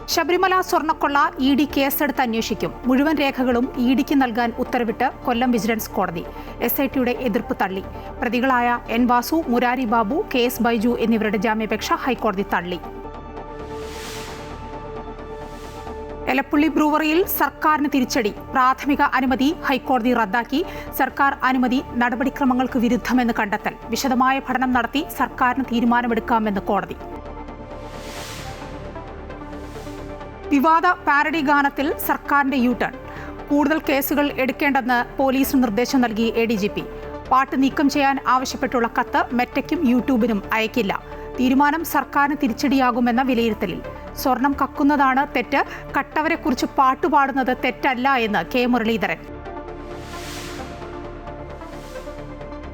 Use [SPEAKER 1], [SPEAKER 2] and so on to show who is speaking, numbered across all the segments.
[SPEAKER 1] ശബരിമല സ്വർണ്ണക്കൊള്ള ഇ.ഡി കേസെടുത്ത് അന്വേഷിക്കും. മുഴുവൻ രേഖകളും ഇ.ഡിക്ക് നൽകാൻ ഉത്തരവിട്ട് കൊല്ലം വിജിലൻസ് കോടതി. എസ്.ഐ.ടിയുടെ എതിർപ്പ് തള്ളി. പ്രതികളായ എൻ വാസു, മുരാരി ബാബു, കെ.എസ്. ബൈജു എന്നിവരുടെ ജാമ്യാപേക്ഷ ഹൈക്കോടതി തള്ളി. എലപ്പുള്ളി ബ്രൂവറിയിൽ സർക്കാരിന് തിരിച്ചടി. പ്രാഥമിക അനുമതി ഹൈക്കോടതി റദ്ദാക്കി. സർക്കാർ അനുമതി നടപടിക്രമങ്ങൾക്ക് വിരുദ്ധമെന്ന് കണ്ടെത്തൽ. വിശദമായ പഠനം നടത്തി സർക്കാരിന് തീരുമാനമെടുക്കാമെന്ന് കോടതി. വിവാദ പാരഡി ഗാനത്തിൽ സർക്കാരിന്റെ യു-ടേൺ. കൂടുതൽ കേസുകൾ എടുക്കേണ്ടെന്ന് പോലീസിന് നിർദ്ദേശം നൽകി എ.ഡി.ജി.പി. പാട്ട് നീക്കം ചെയ്യാൻ ആവശ്യപ്പെട്ടുള്ള കത്ത് മെറ്റയ്ക്കും യൂട്യൂബിനും അയക്കില്ല. തീരുമാനം സർക്കാരിന് തിരിച്ചടിയാകുമെന്ന വിലയിരുത്തലിൽ. സ്വർണം കക്കുന്നതാണ് തെറ്റ്, കട്ടവരെക്കുറിച്ച് പാട്ടുപാടുന്നത് തെറ്റല്ല എന്ന് കെ മുരളീധരൻ.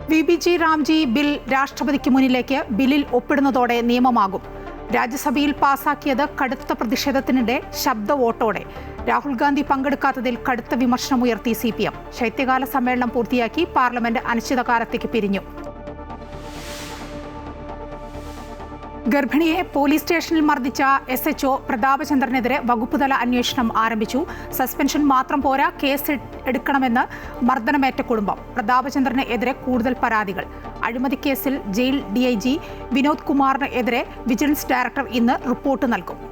[SPEAKER 1] വി.ബി.ജി. റാംജി ബിൽ രാഷ്ട്രപതിക്ക് മുന്നിലേക്ക്. ബില്ലിൽ ഒപ്പിടുന്നതോടെ നിയമമാകും. രാജ്യസഭയിൽ പാസാക്കിയത് കടുത്ത പ്രതിഷേധത്തിനിടെ ശബ്ദ വോട്ടോടെ. രാഹുൽ ഗാന്ധി പങ്കെടുക്കാത്തതിൽ കടുത്ത വിമർശനമുയർത്തി CPM. ശൈത്യകാല സമ്മേളനം പൂർത്തിയാക്കി പാർലമെന്റ് അനിശ്ചിതകാലത്തേക്ക് പിരിഞ്ഞു. ഗർഭിണിയെ പോലീസ് സ്റ്റേഷനിൽ മർദ്ദിച്ച SHO പ്രതാപചന്ദ്രനെതിരെ വകുപ്പുതല അന്വേഷണം ആരംഭിച്ചു. സസ്പെൻഷൻ മാത്രം പോരാ, കേസ് എടുക്കണമെന്ന് മർദ്ദനമേറ്റ കുടുംബം. പ്രതാപചന്ദ്രന് എതിരെ കൂടുതൽ പരാതികൾ. അഴിമതി കേസിൽ ജയിൽ DIG വിനോദ് കുമാറിന് എതിരെ വിജിലൻസ് ഡയറക്ടർ ഇന്ന് റിപ്പോർട്ട് നൽകും.